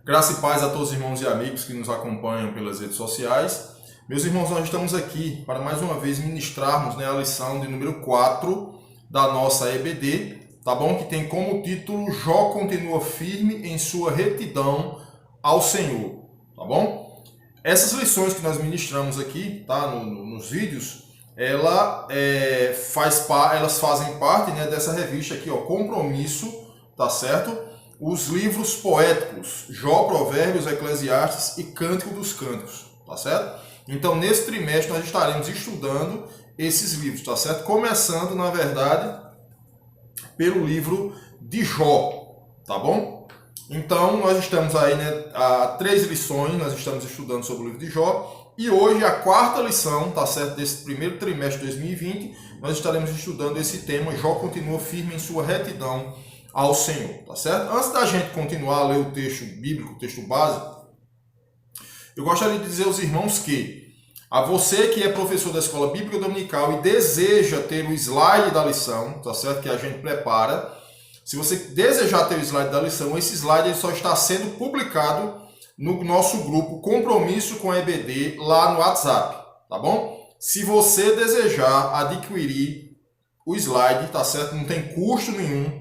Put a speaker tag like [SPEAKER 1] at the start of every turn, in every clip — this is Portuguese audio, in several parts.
[SPEAKER 1] Graça e paz a todos os irmãos e amigos que nos acompanham pelas redes sociais. Meus irmãos, nós estamos aqui para mais uma vez ministrarmos a lição de número 4 da nossa EBD, tá bom? Que tem como título Jó continua firme em sua retidão ao Senhor, tá bom? Essas lições que nós ministramos aqui, tá? Nos vídeos, elas fazem parte dessa revista aqui, ó, Compromisso, tá certo? Os livros poéticos, Jó, Provérbios, Eclesiastes e Cântico dos Cânticos, tá certo? Então, nesse trimestre, nós estaremos estudando esses livros, tá certo? Começando, na verdade, pelo livro de Jó, tá bom? Então, nós estamos aí, há 3 lições, nós estamos estudando sobre o livro de Jó, e hoje, a 4ª lição, tá certo? Desse primeiro trimestre de 2020, nós estaremos estudando esse tema, Jó continua firme em sua retidão ao Senhor, tá certo? Antes da gente continuar a ler o texto bíblico, o texto básico, eu gostaria de dizer aos irmãos que a você que é professor da Escola Bíblica Dominical e deseja ter o slide da lição, tá certo? Que a gente prepara. Se você desejar ter o slide da lição, esse slide ele só está sendo publicado no nosso grupo Compromisso com a EBD lá no WhatsApp, tá bom? Se você desejar adquirir o slide, tá certo? Não tem custo nenhum.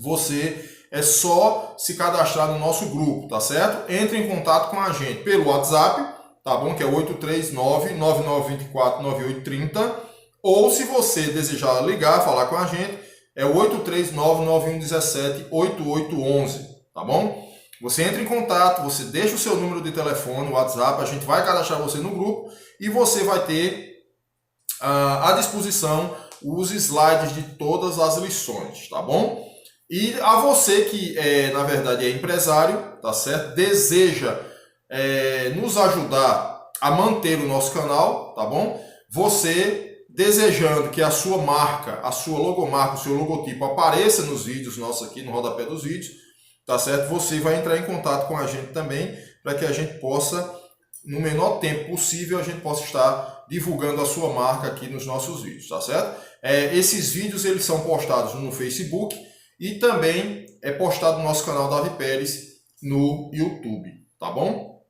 [SPEAKER 1] Você é só se cadastrar no nosso grupo, tá certo? Entre em contato com a gente pelo WhatsApp, tá bom? Que é 839-9924-9830. Ou se você desejar ligar, falar com a gente, é 839-9117-8811, tá bom? Você entra em contato, você deixa o seu número de telefone, o WhatsApp, a gente vai cadastrar você no grupo e você vai ter à disposição os slides de todas as lições, tá bom? E a você que, na verdade, é empresário, tá certo? Deseja nos ajudar a manter o nosso canal, tá bom? Você desejando que a sua marca, a sua logomarca, o seu logotipo apareça nos vídeos nossos aqui, no rodapé dos vídeos, tá certo? Você vai entrar em contato com a gente também, para que a gente possa, no menor tempo possível, a gente possa estar divulgando a sua marca aqui nos nossos vídeos, tá certo? Esses vídeos, eles são postados no Facebook, e também é postado no nosso canal Davi Pérez no YouTube, tá bom?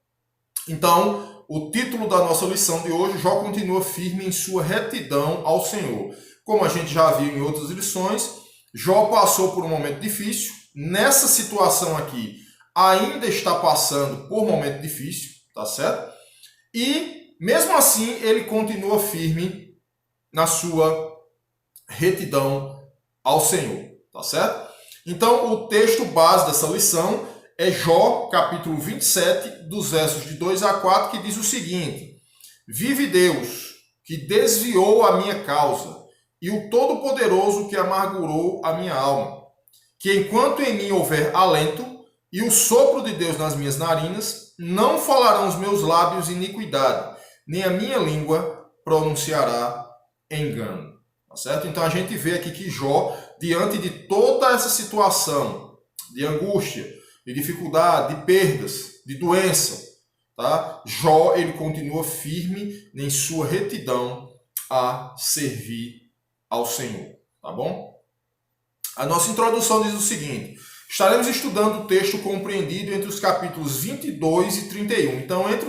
[SPEAKER 1] Então, o título da nossa lição de hoje, Jó continua firme em sua retidão ao Senhor. Como a gente já viu em outras lições, Jó passou por um momento difícil. Nessa situação aqui, ainda está passando por um momento difícil, tá certo? E, mesmo assim, ele continua firme na sua retidão ao Senhor. Tá certo? Então, o texto base dessa lição é Jó, capítulo 27, dos versos de 2 a 4, que diz o seguinte: Vive Deus, que desviou a minha causa, e o Todo-Poderoso que amargurou a minha alma, que enquanto em mim houver alento, e o sopro de Deus nas minhas narinas, não falarão os meus lábios iniquidade, nem a minha língua pronunciará engano. Tá certo? Então, a gente vê aqui que Jó, diante de toda essa situação de angústia, de dificuldade, de perdas, de doença, tá? Jó, ele continua firme em sua retidão a servir ao Senhor, tá bom? A nossa introdução diz o seguinte: estaremos estudando o texto compreendido entre os capítulos 22 e 31. Então, entre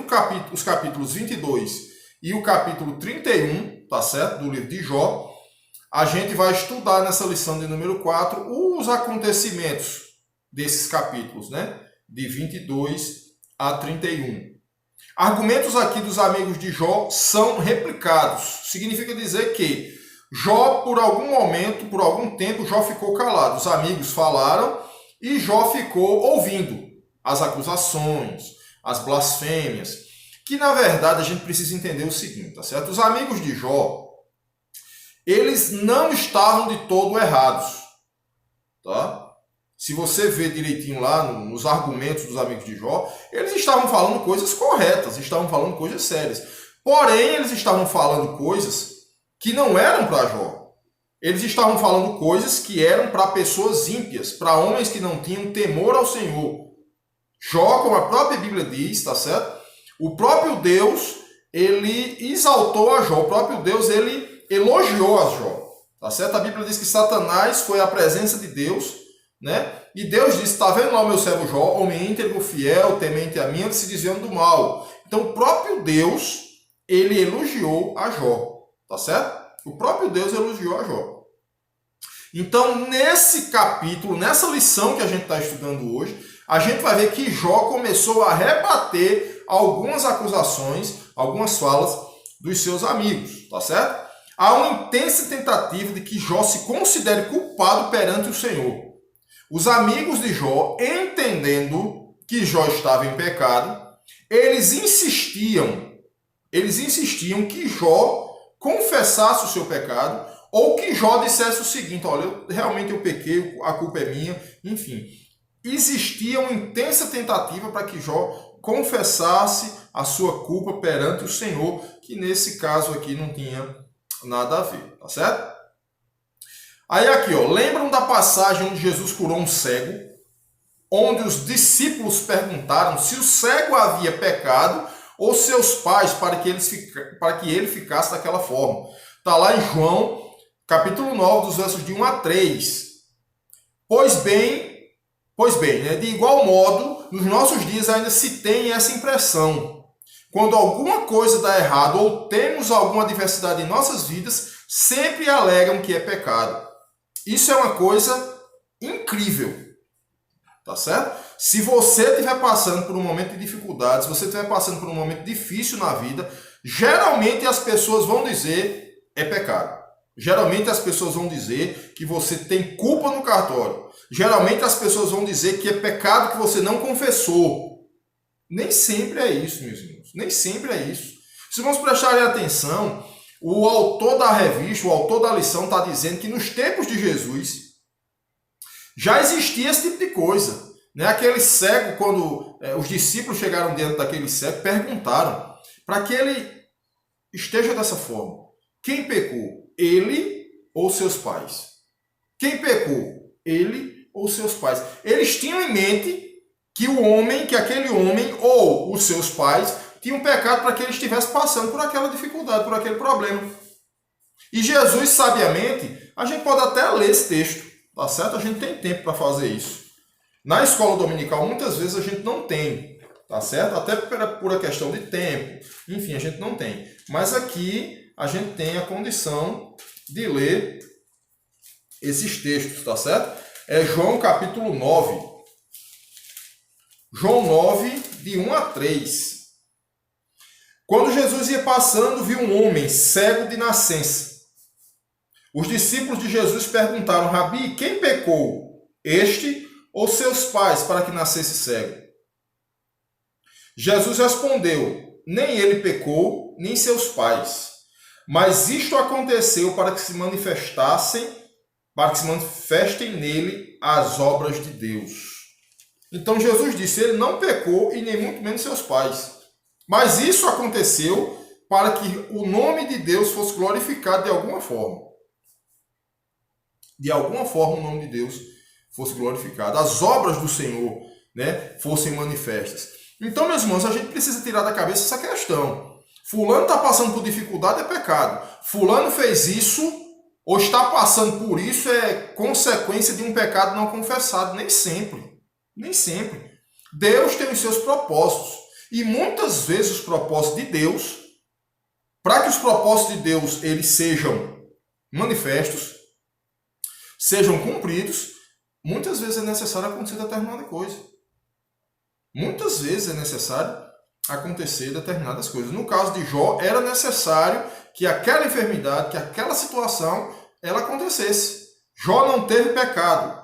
[SPEAKER 1] os capítulos 22 e o capítulo 31, tá certo? Do livro de Jó, a gente vai estudar nessa lição de número 4 os acontecimentos desses capítulos, de 22 a 31. Argumentos aqui dos amigos de Jó são replicados. Significa dizer que Jó, por algum momento, por algum tempo, Jó ficou calado. Os amigos falaram e Jó ficou ouvindo as acusações, as blasfêmias. Que, na verdade, a gente precisa entender o seguinte, tá certo? Os amigos de Jó, eles não estavam de todo errados, tá? Se você ver direitinho lá nos argumentos dos amigos de Jó, eles estavam falando coisas corretas, estavam falando coisas sérias. Porém, eles estavam falando coisas que não eram para Jó. Eles estavam falando coisas que eram para pessoas ímpias, para homens que não tinham temor ao Senhor. Jó, como a própria Bíblia diz, tá certo? O próprio Deus, ele exaltou a Jó, o próprio Deus, ele elogiou a Jó, tá certo? A Bíblia diz que Satanás foi à presença de Deus né? E Deus disse, está vendo lá o meu servo Jó, homem íntegro, fiel, temente a mim, ele se desviando do mal. Então o próprio Deus, ele elogiou a Jó, tá certo? O próprio Deus elogiou a Jó. Então nesse capítulo, nessa lição que a gente está estudando hoje, a gente vai ver que Jó começou a rebater algumas acusações, algumas falas dos seus amigos, tá certo? Há uma intensa tentativa de que Jó se considere culpado perante o Senhor. Os amigos de Jó, entendendo que Jó estava em pecado, eles insistiam que Jó confessasse o seu pecado, ou que Jó dissesse o seguinte, olha, realmente eu pequei, a culpa é minha, enfim. Existia uma intensa tentativa para que Jó confessasse a sua culpa perante o Senhor, que nesse caso aqui não tinha nada a ver, tá certo? Aí aqui, ó, lembram da passagem onde Jesus curou um cego, onde os discípulos perguntaram se o cego havia pecado ou seus pais para que ele ficasse daquela forma. Está lá em João, capítulo 9, dos versos de 1 a 3. Pois bem, né, de igual modo, nos nossos dias ainda se tem essa impressão. Quando alguma coisa dá errado ou temos alguma adversidade em nossas vidas, sempre alegam que é pecado. Isso é uma coisa incrível, tá certo? Se você estiver passando por um momento de dificuldade, se você estiver passando por um momento difícil na vida, geralmente as pessoas vão dizer é pecado. Geralmente as pessoas vão dizer que você tem culpa no cartório. Geralmente as pessoas vão dizer que é pecado que você não confessou. Nem sempre é isso, meus irmãos. Nem sempre é isso. Se vamos prestarem atenção, o autor da revista, o autor da lição está dizendo que nos tempos de Jesus já existia esse tipo de coisa. Né? Aquele cego, quando os discípulos chegaram diante daquele cego, perguntaram para que ele esteja dessa forma. Quem pecou? Ele ou seus pais? Quem pecou? Ele ou seus pais? Eles tinham em mente que aquele homem ou os seus pais tinham pecado para que ele estivesse passando por aquela dificuldade, por aquele problema. E Jesus, sabiamente, a gente pode até ler esse texto, tá certo? A gente tem tempo para fazer isso. Na escola dominical, muitas vezes a gente não tem, tá certo? Até por a questão de tempo, enfim, a gente não tem. Mas aqui a gente tem a condição de ler esses textos, tá certo? É João capítulo 9. João 9, de 1 a 3. Quando Jesus ia passando, viu um homem cego de nascença. Os discípulos de Jesus perguntaram, Rabi, quem pecou? Este ou seus pais para que nascesse cego? Jesus respondeu, nem ele pecou, nem seus pais. Mas isto aconteceu para que se manifestem nele as obras de Deus. Então Jesus disse, ele não pecou e nem muito menos seus pais. Mas isso aconteceu para que o nome de Deus fosse glorificado de alguma forma. De alguma forma o nome de Deus fosse glorificado. As obras do Senhor, né, fossem manifestas. Então, meus irmãos, a gente precisa tirar da cabeça essa questão. Fulano está passando por dificuldade, é pecado. Fulano fez isso, ou está passando por isso, é consequência de um pecado não confessado. Nem sempre. Nem sempre. Deus tem os seus propósitos. E muitas vezes os propósitos de Deus, para que os propósitos de Deus eles sejam manifestos, sejam cumpridos, muitas vezes é necessário acontecer determinada coisa. Muitas vezes é necessário acontecer determinadas coisas. No caso de Jó, era necessário que aquela enfermidade, que aquela situação, ela acontecesse. Jó não teve pecado.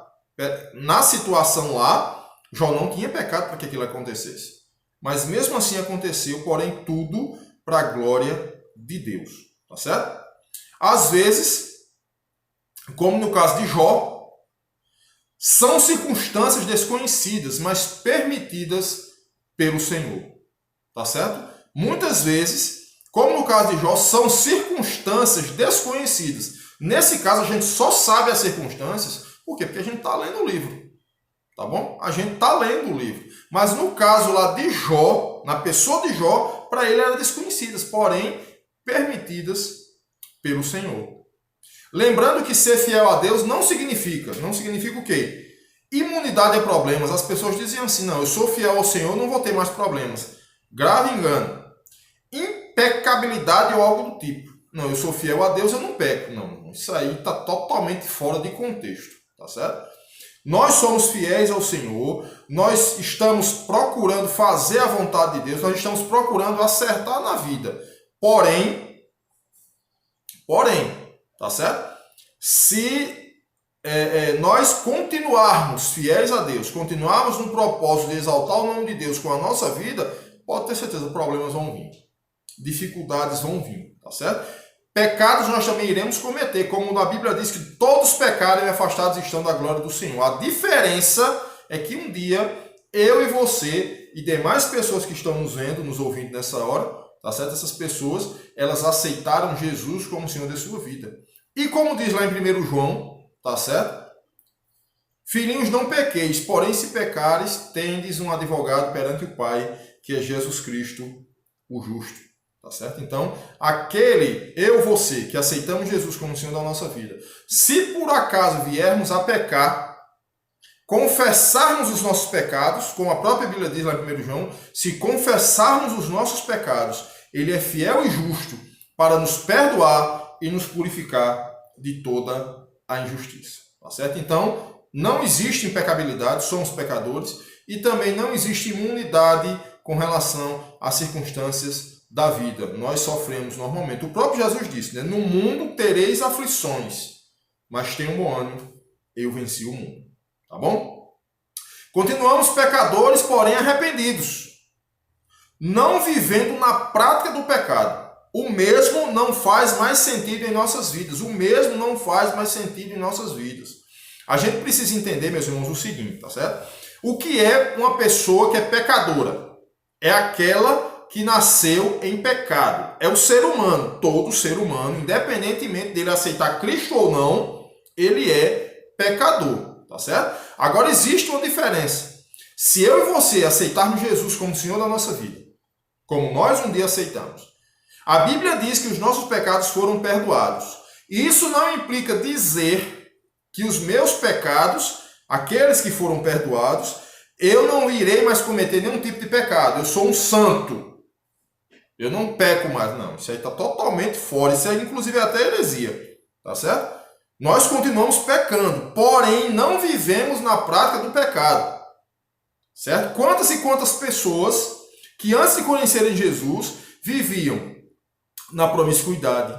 [SPEAKER 1] Na situação lá, Jó não tinha pecado para que aquilo acontecesse. Mas mesmo assim aconteceu, porém tudo para a glória de Deus. Tá certo? Às vezes, como no caso de Jó, são circunstâncias desconhecidas, mas permitidas pelo Senhor. Tá certo? Muitas vezes, como no caso de Jó, são circunstâncias desconhecidas. Nesse caso, a gente só sabe as circunstâncias. Por quê? Porque a gente está lendo o livro. Tá bom? A gente está lendo o livro. Mas no caso lá de Jó, na pessoa de Jó, para ele eram desconhecidas, porém permitidas pelo Senhor. Lembrando que ser fiel a Deus não significa o quê? Imunidade a problemas. As pessoas diziam assim, não, eu sou fiel ao Senhor, não vou ter mais problemas. Grave engano. Impecabilidade ou algo do tipo. Não, eu sou fiel a Deus, eu não peco. Não, isso aí está totalmente fora de contexto, tá certo? Nós somos fiéis ao Senhor, nós estamos procurando fazer a vontade de Deus, nós estamos procurando acertar na vida. Porém, tá certo? Se nós continuarmos fiéis a Deus, continuarmos no propósito de exaltar o nome de Deus com a nossa vida, pode ter certeza, problemas vão vir, dificuldades vão vir, tá certo? Pecados nós também iremos cometer, como a Bíblia diz que todos pecaram e afastados estão da glória do Senhor. A diferença é que um dia eu e você e demais pessoas que estão nos vendo, nos ouvindo nessa hora, tá certo? Essas pessoas, elas aceitaram Jesus como Senhor de sua vida. E como diz lá em 1 João, tá certo? Filhinhos, não pequeis, porém se pecares, tendes um advogado perante o Pai, que é Jesus Cristo, o justo. Tá certo? Então, você, que aceitamos Jesus como Senhor da nossa vida, se por acaso viermos a pecar, confessarmos os nossos pecados, como a própria Bíblia diz lá em 1 João, se confessarmos os nossos pecados, Ele é fiel e justo para nos perdoar e nos purificar de toda a injustiça. Tá certo? Então, não existe impecabilidade, somos pecadores, e também não existe imunidade com relação às circunstâncias da vida. Nós sofremos normalmente. O próprio Jesus disse, né? No mundo tereis aflições, mas tenham bom ânimo, eu venci o mundo. Tá bom? Continuamos pecadores, porém arrependidos, não vivendo na prática do pecado. O mesmo não faz mais sentido em nossas vidas. O mesmo não faz mais sentido em nossas vidas. A gente precisa entender, meus irmãos, o seguinte, tá certo? O que é uma pessoa que é pecadora? É aquela que nasceu em pecado. É o ser humano, todo ser humano, independentemente dele aceitar Cristo ou não, ele é pecador, tá certo? Agora existe uma diferença. Se eu e você aceitarmos Jesus como Senhor da nossa vida, como nós um dia aceitamos, a Bíblia diz que os nossos pecados foram perdoados. E isso não implica dizer que os meus pecados, aqueles que foram perdoados, eu não irei mais cometer nenhum tipo de pecado. Eu sou um santo. Eu não peco mais, não. Isso aí está totalmente fora. Isso aí, inclusive, é até heresia. Tá certo? Nós continuamos pecando, porém não vivemos na prática do pecado. Certo? Quantas e quantas pessoas que antes de conhecerem Jesus viviam na promiscuidade,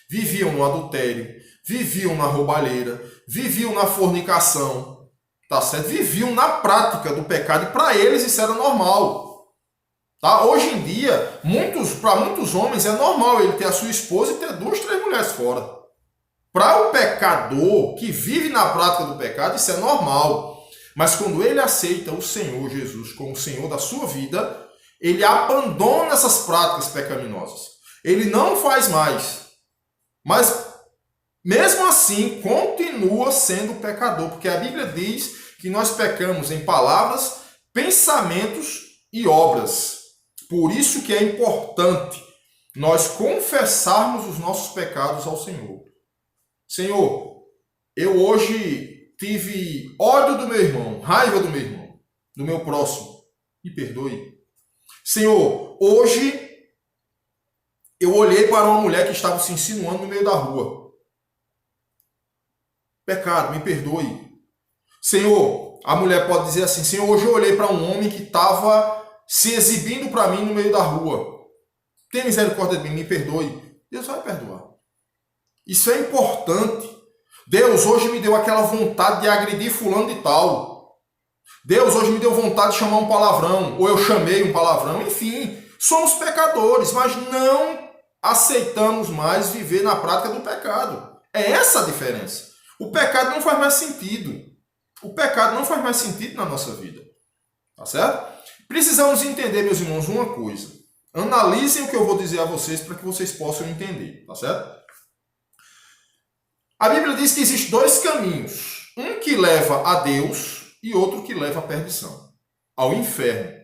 [SPEAKER 1] viviam no adultério, viviam na roubalheira, viviam na fornicação, tá certo? Viviam na prática do pecado e para eles isso era normal. Tá? Hoje em dia, para muitos homens é normal ele ter a sua esposa e ter 2, 3 mulheres fora. Para o pecador que vive na prática do pecado, isso é normal. Mas quando ele aceita o Senhor Jesus como o Senhor da sua vida, ele abandona essas práticas pecaminosas. Ele não faz mais. Mas, mesmo assim, continua sendo pecador. Porque a Bíblia diz que nós pecamos em palavras, pensamentos e obras. Por isso que é importante nós confessarmos os nossos pecados ao Senhor. Senhor, eu hoje tive ódio do meu irmão, raiva do meu irmão, do meu próximo. Me perdoe. Senhor, hoje eu olhei para uma mulher que estava se insinuando no meio da rua. Pecado, me perdoe. Senhor, a mulher pode dizer assim, Senhor, hoje eu olhei para um homem que estava se exibindo para mim no meio da rua. Tenha misericórdia de mim, me perdoe. Deus vai perdoar. Isso é importante. Deus hoje me deu aquela vontade de agredir fulano de tal. Deus hoje me deu vontade de chamar um palavrão, ou eu chamei um palavrão. Enfim, somos pecadores, mas não aceitamos mais viver na prática do pecado. É essa a diferença. O pecado não faz mais sentido. O pecado não faz mais sentido na nossa vida. Tá certo? Precisamos entender, meus irmãos, uma coisa. Analisem o que eu vou dizer a vocês para que vocês possam entender, tá certo? A Bíblia diz que existem 2 caminhos. Um que leva a Deus e outro que leva à perdição, ao inferno.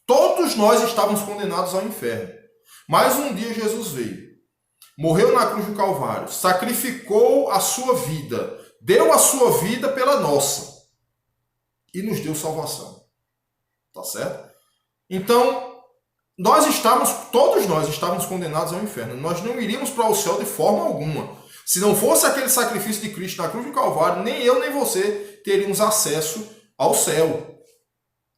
[SPEAKER 1] Todos nós estávamos condenados ao inferno. Mas um dia Jesus veio, morreu na cruz do Calvário, sacrificou a sua vida, deu a sua vida pela nossa. e nos deu salvação. Tá certo? Então, todos nós estávamos condenados ao inferno. Nós não iríamos para o céu de forma alguma. Se não fosse aquele sacrifício de Cristo na cruz do Calvário, nem eu nem você teríamos acesso ao céu.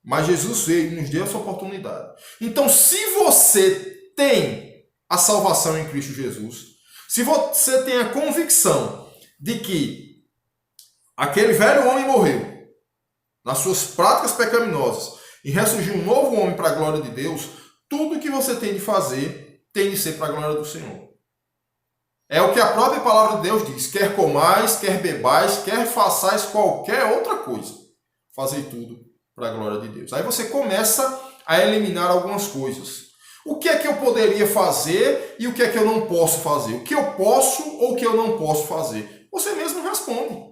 [SPEAKER 1] Mas Jesus veio e nos deu essa oportunidade. Então, se você tem a salvação em Cristo Jesus, se você tem a convicção de que aquele velho homem morreu nas suas práticas pecaminosas e ressurgiu um novo homem para a glória de Deus, tudo que você tem de fazer tem de ser para a glória do Senhor. É o que a própria palavra de Deus diz. Quer comais, quer bebais, quer façais qualquer outra coisa. Fazei tudo para a glória de Deus. Aí você começa a eliminar algumas coisas. O que é que eu poderia fazer e o que é que eu não posso fazer? O que eu posso ou o que eu não posso fazer? Você mesmo responde.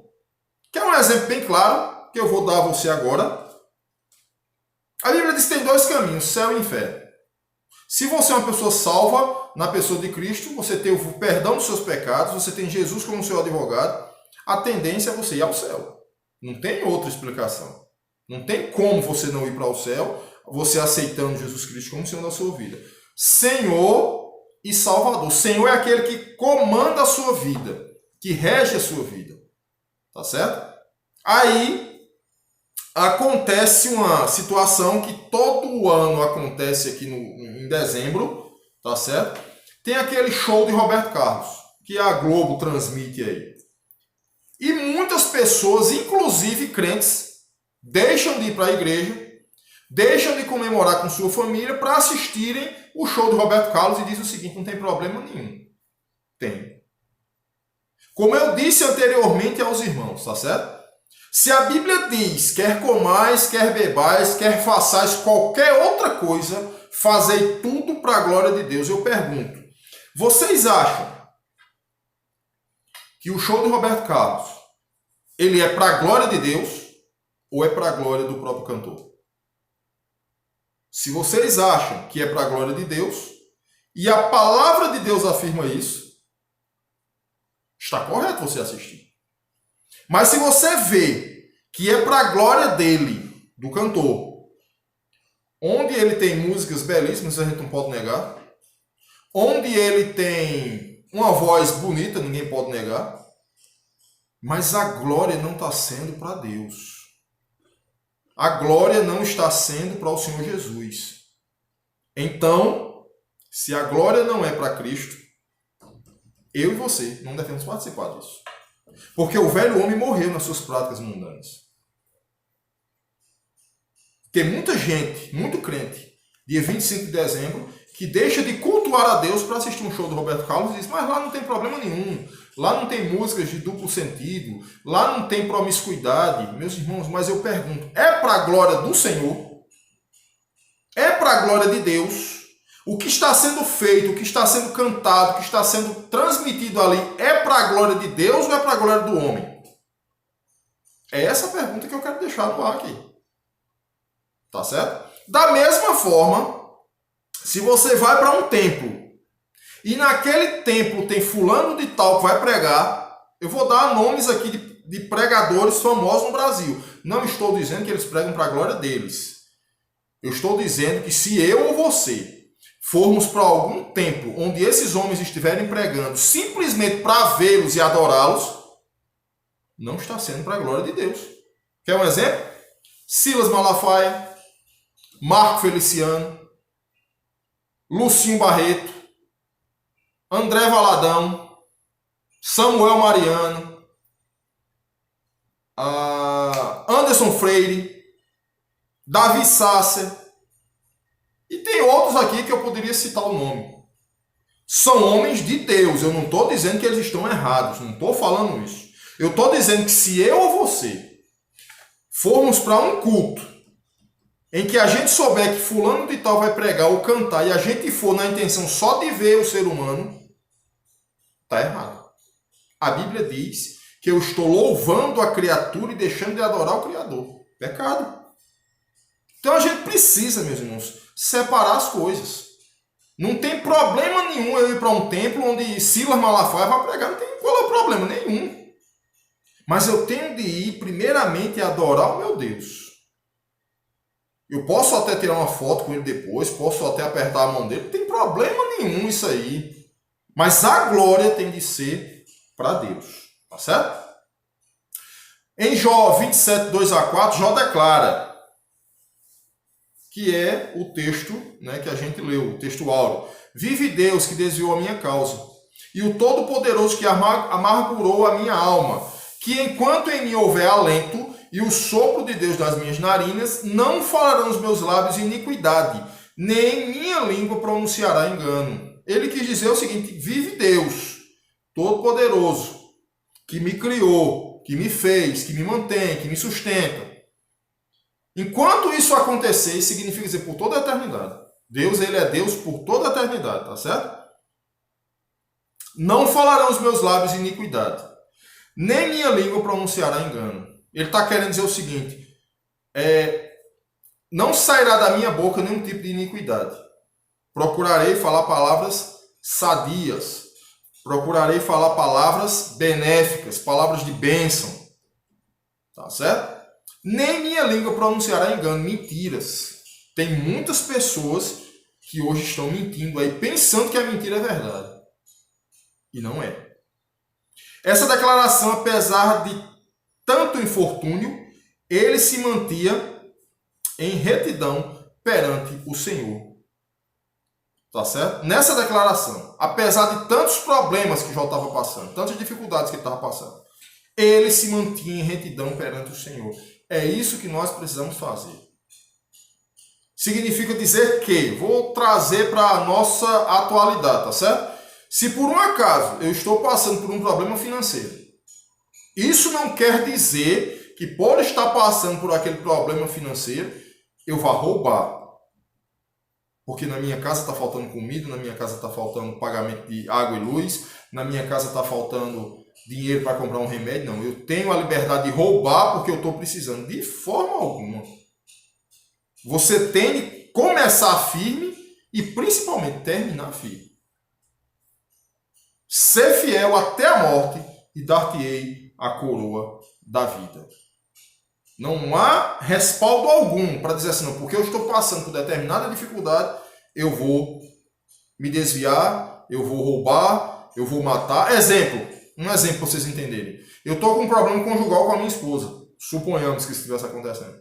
[SPEAKER 1] Quer um exemplo bem claro que eu vou dar a você agora? A Bíblia diz que tem dois caminhos, céu e inferno. Se você é uma pessoa salva na pessoa de Cristo, você tem o perdão dos seus pecados, você tem Jesus como seu advogado, a tendência é você ir ao céu. Não tem outra explicação. Não tem como você não ir para o céu, você aceitando Jesus Cristo como Senhor da sua vida. Senhor e Salvador. Senhor é aquele que comanda a sua vida, que rege a sua vida. Tá certo? Aí acontece uma situação que todo ano acontece aqui em dezembro, tá certo? Tem aquele show de Roberto Carlos, que a Globo transmite aí. E muitas pessoas, inclusive crentes, deixam de ir para a igreja, deixam de comemorar com sua família para assistirem o show de Roberto Carlos e dizem o seguinte: não tem problema nenhum. Tem. Como eu disse anteriormente aos irmãos, tá certo? Se a Bíblia diz, quer comais, quer bebais, quer façais qualquer outra coisa, fazei tudo para a glória de Deus. Eu pergunto, vocês acham que o show de Roberto Carlos, ele é para a glória de Deus ou é para a glória do próprio cantor? Se vocês acham que é para a glória de Deus, e a palavra de Deus afirma isso, está correto você assistir. Mas se você vê que é para a glória dele, do cantor, onde ele tem músicas belíssimas, a gente não pode negar, onde ele tem uma voz bonita, ninguém pode negar, mas a glória não está sendo para Deus. A glória não está sendo para o Senhor Jesus. Então, se a glória não é para Cristo, eu e você não devemos participar disso. Porque o velho homem morreu nas suas práticas mundanas. Tem muita gente, muito crente, dia 25 de dezembro, que deixa de cultuar a Deus para assistir um show do Roberto Carlos e diz, mas lá não tem problema nenhum, lá não tem músicas de duplo sentido, lá não tem promiscuidade. Meus irmãos, mas eu pergunto, é para a glória do Senhor? É para a glória de Deus? O que está sendo feito, o que está sendo cantado, o que está sendo transmitido ali, é para a glória de Deus ou é para a glória do homem? É essa a pergunta que eu quero deixar no ar aqui. Tá certo? Da mesma forma, se você vai para um templo e naquele templo tem fulano de tal que vai pregar, eu vou dar nomes aqui de pregadores famosos no Brasil. Não estou dizendo que eles pregam para a glória deles. Eu estou dizendo que se eu ou você formos para algum templo onde esses homens estiverem pregando simplesmente para vê-los e adorá-los, não está sendo para a glória de Deus. Quer um exemplo? Silas Malafaia, Marco Feliciano, Lucinho Barreto, André Valadão, Samuel Mariano, Anderson Freire, Davi Sácer, e tem outros aqui que eu poderia citar o nome. São homens de Deus. Eu não estou dizendo que eles estão errados. Não estou falando isso. Eu estou dizendo que se eu ou você formos para um culto em que a gente souber que fulano de tal vai pregar ou cantar e a gente for na intenção só de ver o ser humano, está errado. A Bíblia diz que eu estou louvando a criatura e deixando de adorar o Criador. Pecado. Então a gente precisa, meus irmãos, separar as coisas. Não tem problema nenhum eu ir para um templo onde Silas Malafaia vai pregar. Não tem qual é o problema nenhum. Mas eu tenho de ir primeiramente a adorar o meu Deus. Eu posso até tirar uma foto com ele depois, posso até apertar a mão dele, não tem problema nenhum isso aí. Mas a glória tem de ser para Deus, tá certo? Em Jó 27, 2 a 4, Jó declara, que é o texto, né, que a gente leu, o texto áureo. Vive Deus que desviou a minha causa, e o Todo-Poderoso que amargurou a minha alma, que enquanto em mim houver alento, e o sopro de Deus nas minhas narinas, não falarão os meus lábios iniquidade, nem minha língua pronunciará engano. Ele quis dizer o seguinte: vive Deus, Todo-Poderoso, que me criou, que me fez, que me mantém, que me sustenta. Enquanto isso acontecer, isso significa dizer por toda a eternidade. Deus, ele é Deus por toda a eternidade, tá certo? Não falarão os meus lábios iniquidade, nem minha língua pronunciará engano. Ele está querendo dizer o seguinte: não sairá da minha boca nenhum tipo de iniquidade. Procurarei falar palavras sadias. Procurarei falar palavras benéficas, palavras de bênção. Tá certo? Nem minha língua pronunciará engano, mentiras. Tem muitas pessoas que hoje estão mentindo aí, pensando que a mentira é verdade. E não é. Essa declaração, apesar de tanto infortúnio, ele se mantia em retidão perante o Senhor. Tá certo? Nessa declaração, apesar de tantos problemas que Jó estava passando, tantas dificuldades que ele estava passando, ele se mantinha em retidão perante o Senhor. É isso que nós precisamos fazer. Significa dizer que, vou trazer para a nossa atualidade, tá certo? Se por um acaso eu estou passando por um problema financeiro, isso não quer dizer que por estar passando por aquele problema financeiro, eu vá roubar. Porque na minha casa está faltando comida, na minha casa está faltando pagamento de água e luz, na minha casa está faltando dinheiro para comprar um remédio. Não, eu tenho a liberdade de roubar porque eu estou precisando. De forma alguma. Você tem de começar firme e principalmente terminar firme. Ser fiel até a morte e dar-te-ei a coroa da vida. Não há respaldo algum para dizer assim, não, porque eu estou passando por determinada dificuldade, eu vou me desviar, eu vou roubar, eu vou matar. Um exemplo para vocês entenderem. Eu estou com um problema conjugal com a minha esposa. Suponhamos que isso estivesse acontecendo.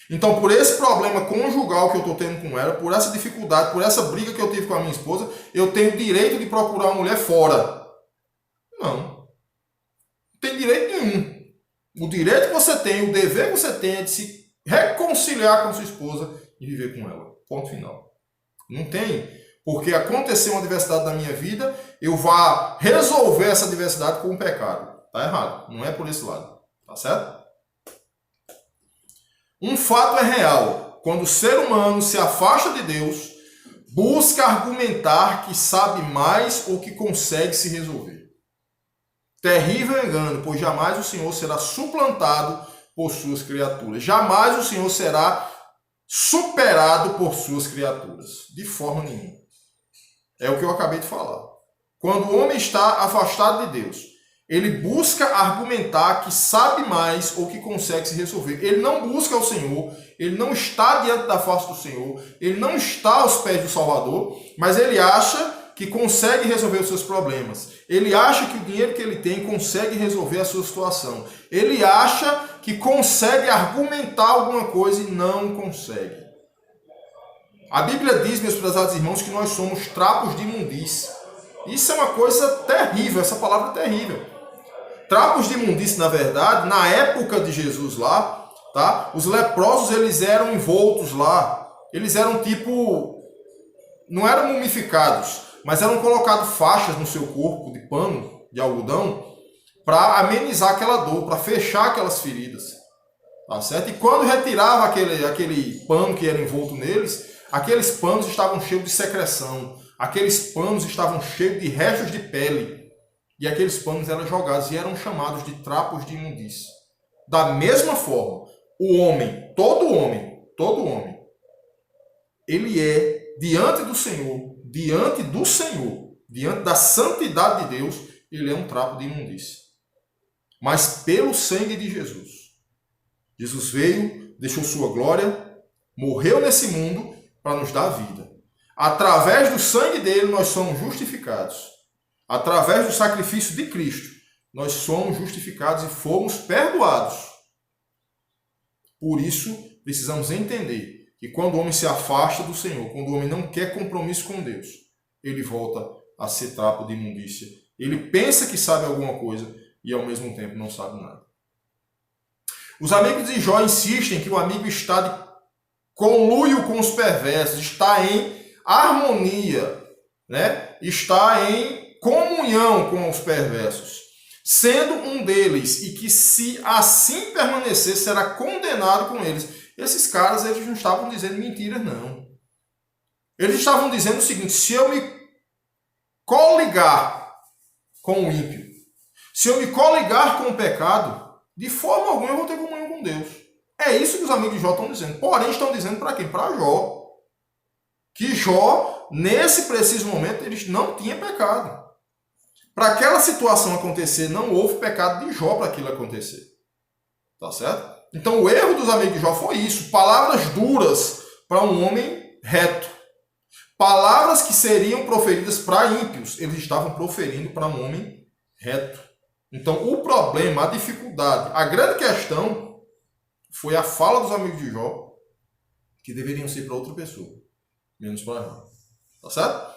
[SPEAKER 1] Então, por esse problema conjugal que eu estou tendo com ela, por essa dificuldade, por essa briga que eu tive com a minha esposa, eu tenho o direito de procurar uma mulher fora. Não tem direito nenhum. O direito que você tem, o dever que você tem é de se reconciliar com sua esposa e viver com ela. Ponto final. Não tem porque acontecer uma adversidade na minha vida, eu vá resolver essa adversidade com um pecado. Tá errado. Não é por esse lado. Tá certo? Um fato é real. Quando o ser humano se afasta de Deus, busca argumentar que sabe mais ou que consegue se resolver. Terrível engano, pois jamais o Senhor será suplantado por suas criaturas. Jamais o Senhor será superado por suas criaturas. De forma nenhuma. É o que eu acabei de falar. Quando o homem está afastado de Deus, ele busca argumentar que sabe mais ou que consegue se resolver. Ele não busca o Senhor, ele não está diante da face do Senhor, ele não está aos pés do Salvador, mas ele acha que consegue resolver os seus problemas. Ele acha que o dinheiro que ele tem consegue resolver a sua situação. Ele acha que consegue argumentar alguma coisa e não consegue. A Bíblia diz, meus prezados irmãos, que nós somos trapos de imundície. Isso é uma coisa terrível, essa palavra é terrível. Trapos de imundície, na verdade, na época de Jesus lá, tá? Os leprosos, eles eram envoltos lá. Eles eram tipo... não eram mumificados, mas eram colocados faixas no seu corpo de pano, de algodão, para amenizar aquela dor, para fechar aquelas feridas. Tá certo? E quando retirava aquele pano que era envolto neles, aqueles panos estavam cheios de secreção, aqueles panos estavam cheios de restos de pele, e aqueles panos eram jogados e eram chamados de trapos de imundície. Da mesma forma, o homem, todo homem, ele é diante do Senhor, diante da santidade de Deus, ele é um trapo de imundície. Mas pelo sangue de Jesus, Jesus veio, deixou sua glória, morreu nesse mundo para nos dar vida. Através do sangue dele nós somos justificados. Através do sacrifício de Cristo, nós somos justificados e fomos perdoados. Por isso, precisamos entender que quando o homem se afasta do Senhor, quando o homem não quer compromisso com Deus, ele volta a ser trapo de imundícia. Ele pensa que sabe alguma coisa e ao mesmo tempo não sabe nada. Os amigos de Jó insistem que o amigo está de conluio com os perversos, está em harmonia, né? Está em comunhão com os perversos, sendo um deles, e que se assim permanecer, será condenado com eles. Esses caras, eles não estavam dizendo mentiras, não. Eles estavam dizendo o seguinte: se eu me coligar com o ímpio, se eu me coligar com o pecado, de forma alguma eu vou ter comunhão com Deus. É isso que os amigos de Jó estão dizendo. Porém, estão dizendo para quem? Para Jó. Que Jó, nesse preciso momento, eles não tinham pecado. Para aquela situação acontecer, não houve pecado de Jó para aquilo acontecer. Tá certo? Então, o erro dos amigos de Jó foi isso. Palavras duras para um homem reto. Palavras que seriam proferidas para ímpios, eles estavam proferindo para um homem reto. Então, o problema, a dificuldade, a grande questão foi a fala dos amigos de Jó, que deveriam ser para outra pessoa, menos para Jó. Tá certo?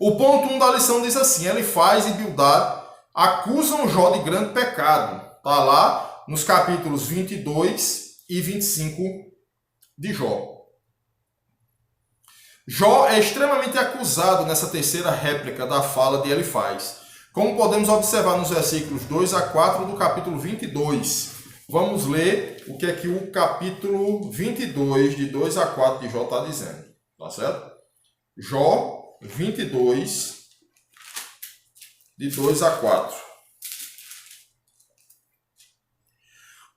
[SPEAKER 1] O ponto 1 da lição diz assim: Elifaz e Bildad acusam Jó de grande pecado. Está lá nos capítulos 22 e 25 de Jó. Jó é extremamente acusado nessa terceira réplica da fala de Elifaz, como podemos observar nos versículos 2 a 4 do capítulo 22. Vamos ler o que é que o capítulo 22, de 2 a 4 de Jó está dizendo. Tá certo? Jó 22, de 2 a 4.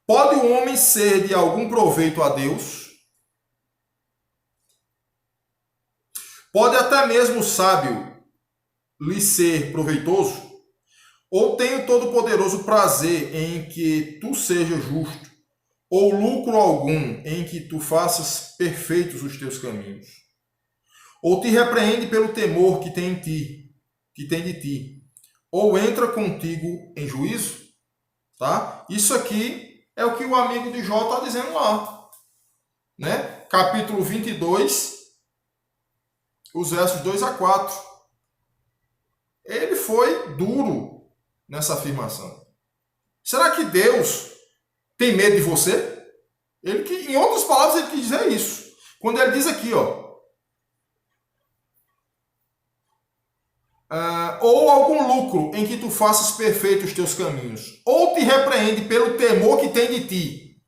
[SPEAKER 1] Pode o homem ser de algum proveito a Deus? Pode até mesmo o sábio lhe ser proveitoso? Ou tem o Todo-Poderoso prazer em que tu sejas justo? Ou lucro algum em que tu faças perfeitos os teus caminhos? Ou te repreende pelo temor que tem em ti, que tem de ti? Ou entra contigo em juízo? Tá? Isso aqui é o que o amigo de Jó está dizendo lá. Né? Capítulo 22, os versos 2 a 4. Ele foi duro nessa afirmação. Será que Deus tem medo de você? Ele que, em outras palavras, ele quis dizer isso. Quando ele diz aqui, ó, ou algum lucro em que tu faças perfeitos os teus caminhos, ou te repreende pelo temor que tem de ti.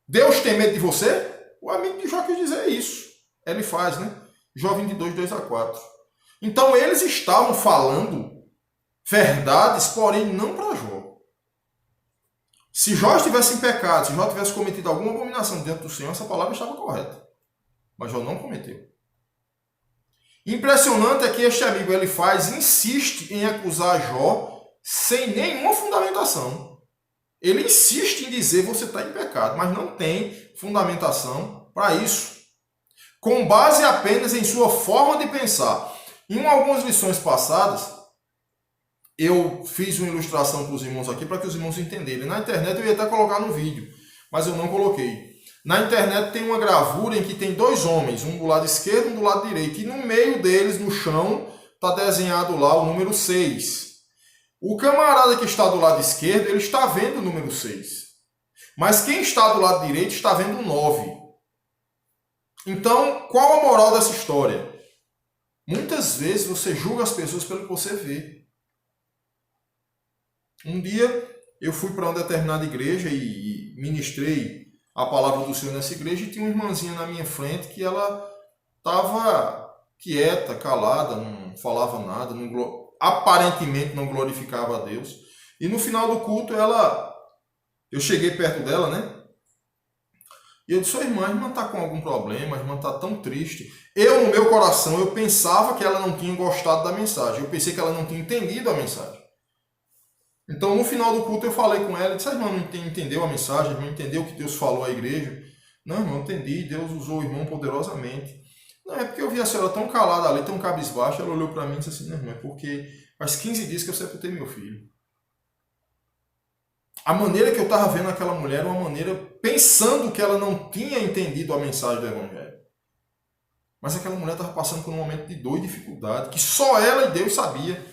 [SPEAKER 1] Deus tem medo de você? O amigo de Jó quis dizer isso. Ele faz, né? Jó 22, 2 a 4. Então, eles estavam falando verdades, porém não para Jó. Se Jó estivesse em pecado, se Jó tivesse cometido alguma abominação diante do Senhor, essa palavra estava correta. Mas Jó não cometeu. Impressionante é que este amigo Elifaz insiste em acusar Jó sem nenhuma fundamentação. Ele insiste em dizer: você está em pecado, mas não tem fundamentação para isso. Com base apenas em sua forma de pensar. Em algumas lições passadas, eu fiz uma ilustração para os irmãos aqui para que os irmãos entenderem. Na internet eu ia até colocar no vídeo, mas eu não coloquei. Na internet tem uma gravura em que tem dois homens, um do lado esquerdo e um do lado direito. E no meio deles, no chão, está desenhado lá o número 6. O camarada que está do lado esquerdo, ele está vendo o número 6. Mas quem está do lado direito está vendo o 9. Então, qual a moral dessa história? Muitas vezes você julga as pessoas pelo que você vê. Um dia eu fui para uma determinada igreja e ministrei a palavra do Senhor nessa igreja e tinha uma irmãzinha na minha frente que ela estava quieta, calada, não falava nada, aparentemente não glorificava a Deus. E no final do culto eu cheguei perto dela, né? E eu disse: "Ô irmã, a irmã está com algum problema, a irmã está tão triste." Eu, no meu coração, eu pensava que ela não tinha gostado da mensagem. Eu pensei que ela não tinha entendido a mensagem. Então, no final do culto, eu falei com ela e disse: "A irmã não entendeu a mensagem, a irmã entendeu o que Deus falou à igreja." Não, irmão, entendi, Deus usou o irmão poderosamente. Não, é porque eu vi a senhora tão calada ali, tão cabisbaixa, ela olhou para mim e disse assim, não, irmão, é porque faz 15 dias que eu sepultei meu filho. A maneira que eu estava vendo aquela mulher era uma maneira pensando que ela não tinha entendido a mensagem do Evangelho. Mas aquela mulher estava passando por um momento de dor e dificuldade, que só ela e Deus sabia.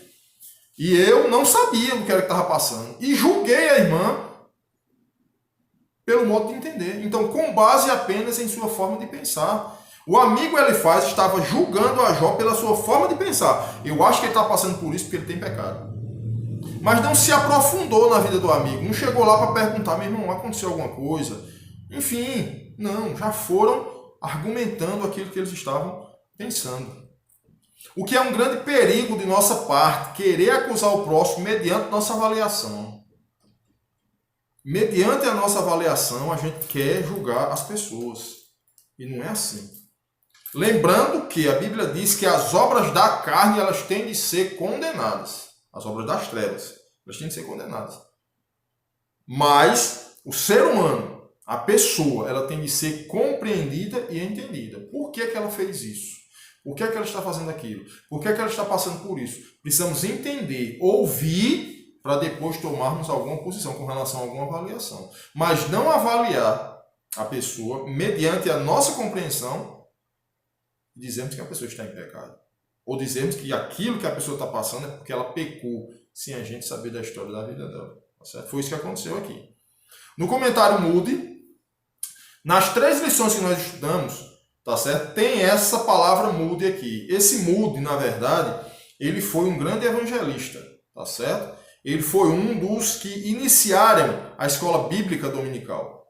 [SPEAKER 1] E eu não sabia o que era que estava passando. E julguei a irmã pelo modo de entender. Então, com base apenas em sua forma de pensar. O amigo Elifaz estava julgando a Jó pela sua forma de pensar. Eu acho que ele está passando por isso porque ele tem pecado. Mas não se aprofundou na vida do amigo. Não chegou lá para perguntar, meu irmão, aconteceu alguma coisa? Enfim, não. Já foram argumentando aquilo que eles estavam pensando. O que é um grande perigo de nossa parte, querer acusar o próximo mediante nossa avaliação. Mediante a nossa avaliação, a gente quer julgar as pessoas. E não é assim. Lembrando que a Bíblia diz que as obras da carne, elas têm de ser condenadas. As obras das trevas, elas têm de ser condenadas. Mas o ser humano, a pessoa, ela tem de ser compreendida e entendida. Por que ela fez isso? Por que ela está fazendo aquilo? Por que ela está passando por isso? Precisamos entender, ouvir, para depois tomarmos alguma posição com relação a alguma avaliação. Mas não avaliar a pessoa mediante a nossa compreensão, dizemos que a pessoa está em pecado. Ou dizemos que aquilo que a pessoa está passando é porque ela pecou, sem a gente saber da história da vida dela. Tá certo? Foi isso que aconteceu aqui. No comentário Moody, nas 3 lições que nós estudamos, tá certo? Tem essa palavra Moody aqui. Esse Moody, na verdade, ele foi um grande evangelista, tá certo? Ele foi um dos que iniciaram a escola bíblica dominical,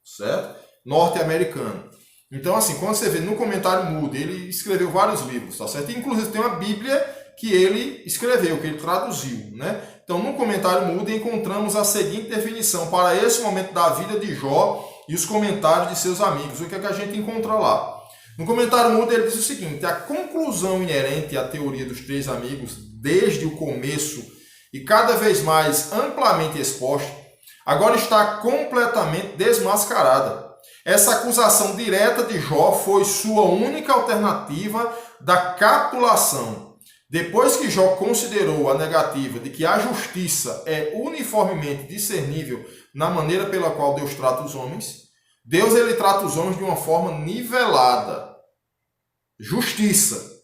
[SPEAKER 1] certo? Norte-americano. Então, assim, quando você vê no comentário Moody, ele escreveu vários livros, tá certo? Inclusive tem uma Bíblia que ele escreveu, que ele traduziu, né? Então, no comentário Moody, encontramos a seguinte definição para esse momento da vida de Jó e os comentários de seus amigos. O que é que a gente encontra lá? No comentário Moody, ele diz o seguinte: a conclusão inerente à teoria dos 3 amigos, desde o começo e cada vez mais amplamente exposta, agora está completamente desmascarada. Essa acusação direta de Jó foi sua única alternativa da capitulação. Depois que Jó considerou a negativa de que a justiça é uniformemente discernível na maneira pela qual Deus trata os homens, Deus ele trata os homens de uma forma nivelada. Justiça.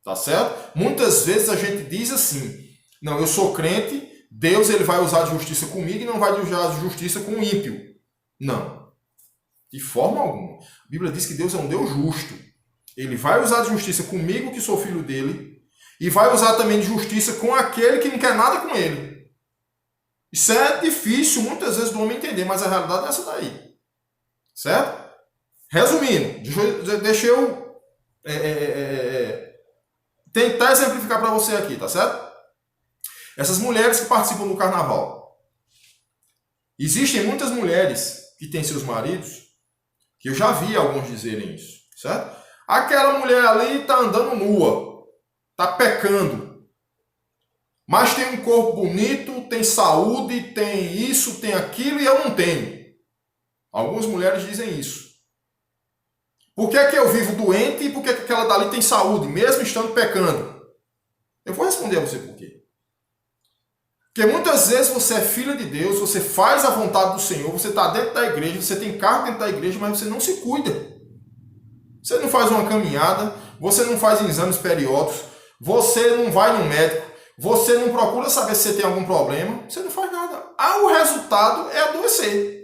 [SPEAKER 1] Tá certo? Muitas vezes a gente diz assim: não, eu sou crente, Deus ele vai usar de justiça comigo e não vai usar de justiça com o ímpio. Não. De forma alguma. A Bíblia diz que Deus é um Deus justo. Ele vai usar de justiça comigo, que sou filho dele, e vai usar também de justiça com aquele que não quer nada com ele. Isso é difícil, muitas vezes, do homem entender, mas a realidade é essa daí. Certo? Resumindo, deixa eu tentar exemplificar para você aqui, tá certo? Essas mulheres que participam do carnaval. Existem muitas mulheres que têm seus maridos, que eu já vi alguns dizerem isso, certo? Aquela mulher ali está andando nua, está pecando, mas tem um corpo bonito, tem saúde, tem isso, tem aquilo e eu não tenho. Algumas mulheres dizem isso. Por que é que eu vivo doente e por que é que aquela dali tem saúde, mesmo estando pecando? Eu vou responder a você por quê. Porque muitas vezes você é filha de Deus, você faz a vontade do Senhor, você está dentro da igreja, você tem cargo dentro da igreja, mas você não se cuida. Você não faz uma caminhada, você não faz exames periódicos, você não vai no médico, você não procura saber se você tem algum problema, você não faz nada. O resultado é adoecer.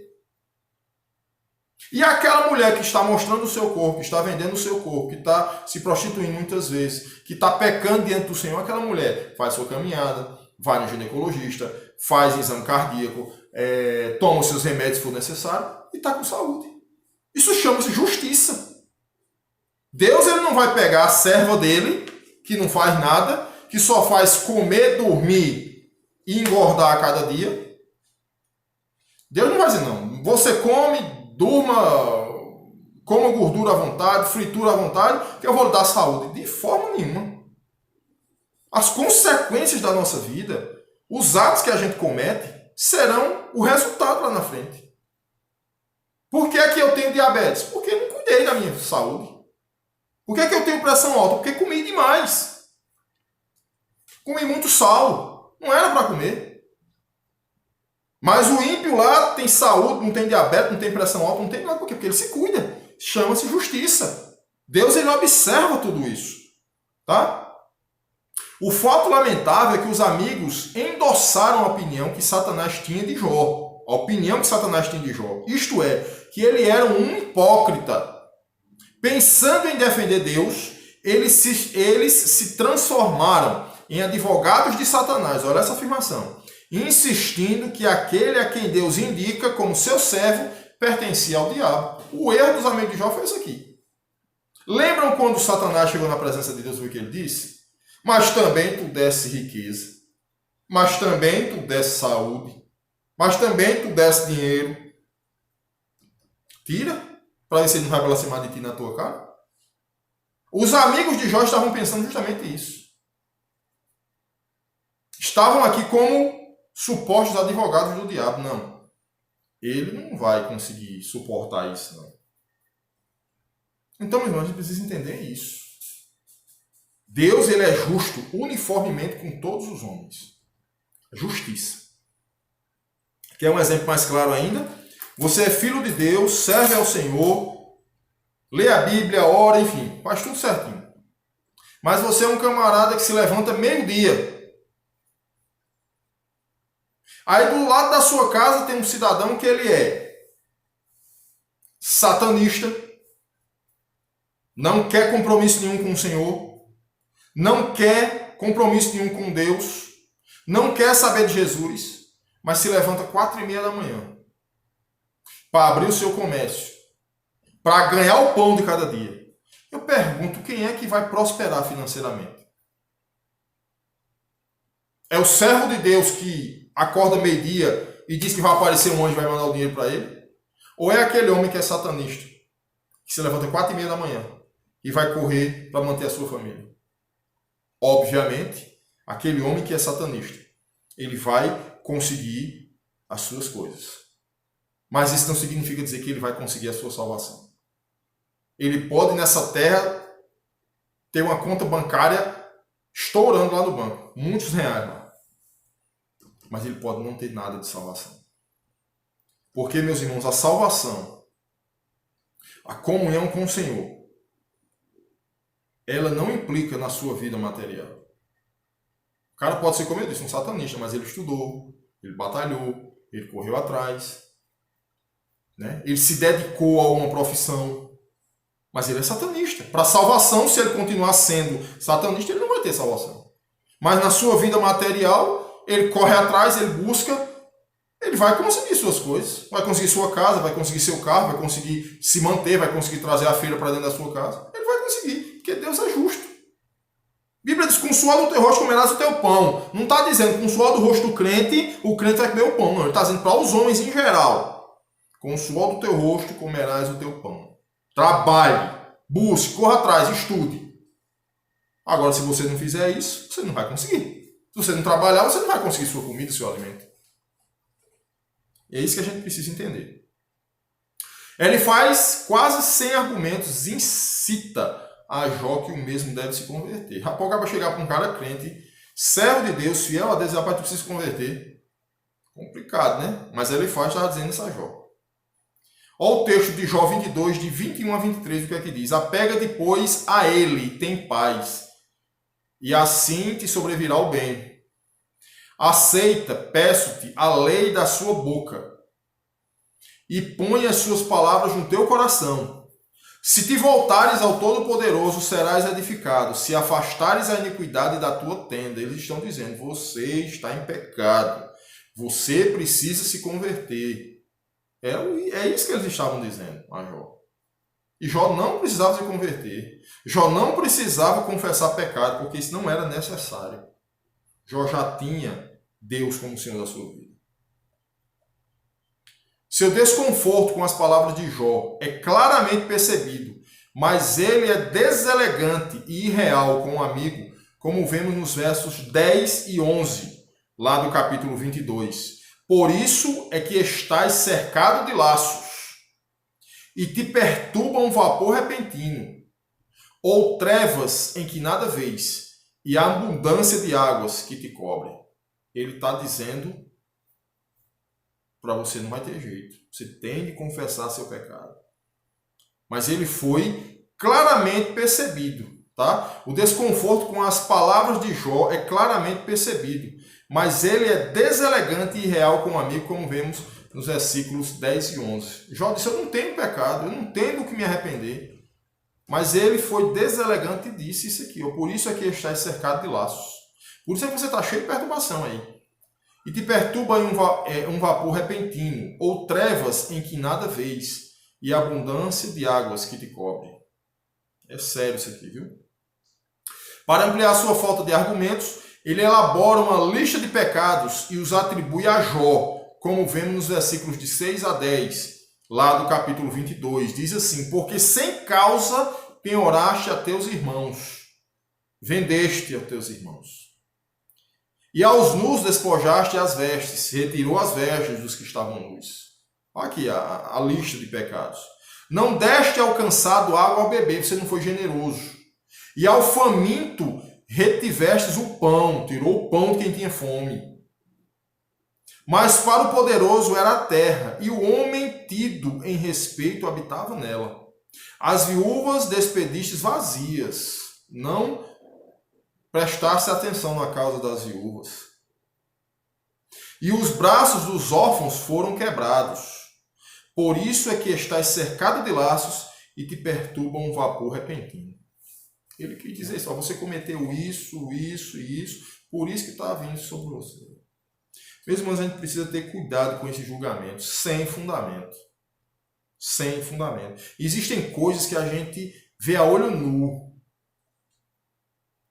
[SPEAKER 1] E aquela mulher que está mostrando o seu corpo, que está vendendo o seu corpo, que está se prostituindo muitas vezes, que está pecando diante do Senhor, aquela mulher faz sua caminhada, vai no ginecologista, faz exame cardíaco, toma os seus remédios se for necessário e está com saúde. Isso chama-se justiça. Deus ele não vai pegar a serva dele, que não faz nada, que só faz comer, dormir e engordar a cada dia. Deus não vai dizer, não, você come, durma, coma gordura à vontade, fritura à vontade, que eu vou lhe dar saúde. De forma nenhuma. As consequências da nossa vida, os atos que a gente comete, serão o resultado lá na frente. Por que é que eu tenho diabetes? Porque eu não cuidei da minha saúde. Por que é que eu tenho pressão alta? Porque comi demais. Comi muito sal. Não era para comer. Mas o ímpio lá tem saúde, não tem diabetes, não tem pressão alta, não tem nada. Por quê? Porque ele se cuida. Chama-se justiça. Deus, ele observa tudo isso. Tá? O fato lamentável é que os amigos endossaram a opinião que Satanás tinha de Jó. A opinião que Satanás tinha de Jó. Isto é, que ele era um hipócrita. Pensando em defender Deus, eles se transformaram em advogados de Satanás. Olha essa afirmação. Insistindo que aquele a quem Deus indica como seu servo pertencia ao diabo. O erro dos amigos de Jó foi isso aqui. Lembram quando Satanás chegou na presença de Deus, o que ele disse? Mas também tu desse riqueza. Mas também tu desse saúde. Mas também tu desse dinheiro. Tira, para ver se ele não vai blasfemar de ti na tua cara. Os amigos de Jó estavam pensando justamente isso. Estavam aqui como supostos advogados do diabo. Não. Ele não vai conseguir suportar isso, não. Então, meus irmãos, a gente precisa entender isso. Deus, ele é justo uniformemente com todos os homens. Justiça. Quer um exemplo mais claro ainda? Você é filho de Deus, serve ao Senhor, lê a Bíblia, ora, enfim, faz tudo certinho. Mas você é um camarada que se levanta meio-dia. Aí do lado da sua casa tem um cidadão que ele é satanista, não quer compromisso nenhum com o Senhor, não quer compromisso nenhum com Deus, não quer saber de Jesus, mas se levanta 4h30 da manhã para abrir o seu comércio, para ganhar o pão de cada dia. Eu pergunto, quem é que vai prosperar financeiramente? É o servo de Deus que acorda meio-dia e diz que vai aparecer um anjo e vai mandar o dinheiro para ele? Ou é aquele homem que é satanista, que se levanta 4h30 da manhã e vai correr para manter a sua família? Obviamente, aquele homem que é satanista, ele vai conseguir as suas coisas. Mas isso não significa dizer que ele vai conseguir a sua salvação. Ele pode, nessa terra, ter uma conta bancária estourando lá no banco. Muitos reais lá. Mas ele pode não ter nada de salvação. Porque, meus irmãos, a salvação, a comunhão com o Senhor, ela não implica na sua vida material. O cara pode ser, como eu disse, um satanista, mas ele estudou, ele batalhou, ele correu atrás, né? Ele se dedicou a uma profissão, mas ele é satanista. Para salvação, se ele continuar sendo satanista, ele não vai ter salvação. Mas na sua vida material, ele corre atrás, ele busca, ele vai conseguir suas coisas, vai conseguir sua casa, vai conseguir seu carro, vai conseguir se manter, vai conseguir trazer a filha para dentro da sua casa. Ele vai conseguir, porque Deus é justo. A Bíblia diz, com o suor do teu rosto comerás o teu pão. Não está dizendo, com o suor do rosto do crente, o crente vai comer o pão. Não, ele está dizendo para os homens em geral. Com o suor do teu rosto comerás o teu pão. Trabalhe, busque, corra atrás, estude. Agora, se você não fizer isso, você não vai conseguir. Se você não trabalhar, você não vai conseguir sua comida, seu alimento. E é isso que a gente precisa entender. Ele faz quase 100 argumentos, incita a Jó que o mesmo deve se converter. A pouco vai chegar para um cara crente, servo de Deus, fiel a Deus, e rapaz, tu precisa se converter. Complicado, né? Mas ele faz, estava dizendo isso a Jó. Olha o texto de Jó 22, de 21 a 23, o que é que diz? Apega-te, pois, a ele, tem paz, e assim te sobrevirá o bem. Aceita, peço-te, a lei da sua boca, e põe as suas palavras no teu coração. Se te voltares ao Todo-Poderoso, serás edificado. Se afastares a iniquidade da tua tenda. Eles estão dizendo, você está em pecado. Você precisa se converter. É isso que eles estavam dizendo a Jó. E Jó não precisava se converter. Jó não precisava confessar pecado, porque isso não era necessário. Jó já tinha Deus como Senhor da sua vida. Seu desconforto com as palavras de Jó é claramente percebido, mas ele é deselegante e irreal com o amigo, como vemos nos versos 10 e 11, lá do capítulo 22. Por isso é que estás cercado de laços. e te perturba um vapor repentino, ou trevas em que nada vês, e a abundância de águas que te cobrem. Ele está dizendo para você não vai ter jeito. Você tem de confessar seu pecado. Mas ele foi claramente percebido, tá? O desconforto com as palavras de Jó é claramente percebido, mas ele é deselegante e irreal com o amigo, como vemos nos versículos 10 e 11. Jó disse, eu não tenho pecado, eu não tenho do que me arrepender. Mas ele foi deselegante e disse isso aqui. Por isso é que está cercado de laços. Por isso é que você está cheio de perturbação aí. E te perturba um vapor repentino, ou trevas em que nada vês, e abundância de águas que te cobrem. É sério isso aqui, viu? Para ampliar sua falta de argumentos, ele elabora uma lista de pecados e os atribui a Jó, como vemos nos versículos de 6 a 10, lá do capítulo 22. Diz assim, porque sem causa penhoraste a teus irmãos, vendeste a teus irmãos. E aos nus despojaste as vestes, retirou as vestes dos que estavam nus. Olha aqui a lista de pecados. Não deste ao cansado água ao beber, você não foi generoso. E ao faminto retivestes o pão, tirou o pão de quem tinha fome. Mas para o poderoso era a terra, e o homem tido em respeito habitava nela. As viúvas despedistes vazias, não prestaste atenção na causa das viúvas. E os braços dos órfãos foram quebrados. Por isso é que estás cercado de laços e te perturba um vapor repentino. Ele quis dizer isso, você cometeu isso, por isso que está vindo sobre você. Mesmo assim, a gente precisa ter cuidado com esses julgamentos, sem fundamento. Sem fundamento. Existem coisas que a gente vê a olho nu.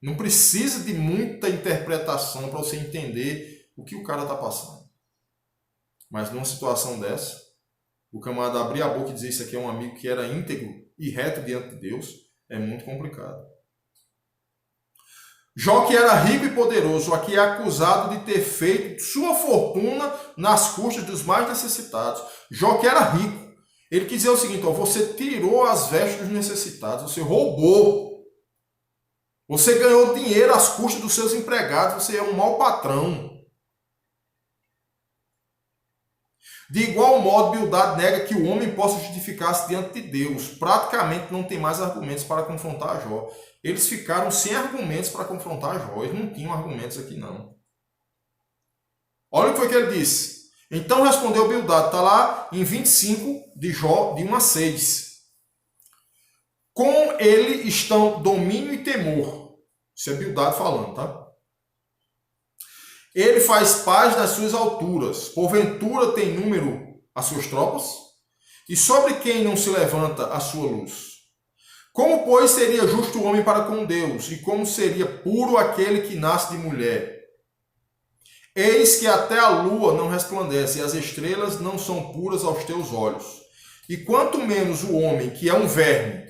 [SPEAKER 1] Não precisa de muita interpretação para você entender o que o cara está passando. Mas numa situação dessa, o camarada abrir a boca e dizer isso aqui é um amigo que era íntegro e reto diante de Deus, é muito complicado. Jó, que era rico e poderoso, aqui é acusado de ter feito sua fortuna nas custas dos mais necessitados. Jó, que era rico, ele quis dizer o seguinte, você tirou as vestes dos necessitados, você roubou, você ganhou dinheiro às custas dos seus empregados, você é um mau patrão. De igual modo, Bildad nega que o homem possa justificar-se diante de Deus. Praticamente não tem mais argumentos para confrontar Jó. Eles ficaram sem argumentos para confrontar Jó. Eles não tinham argumentos aqui, não. Olha o que foi que ele disse. Então respondeu Bildad, está lá em 25 de Jó, de 1 a 6. Com ele estão domínio e temor. Isso é Bildad falando, tá? Ele faz paz nas suas alturas. Porventura tem número as suas tropas? E sobre quem não se levanta a sua luz? Como, pois, seria justo o homem para com Deus? E como seria puro aquele que nasce de mulher? Eis que até a lua não resplandece, e as estrelas não são puras aos teus olhos. E quanto menos o homem, que é um verme,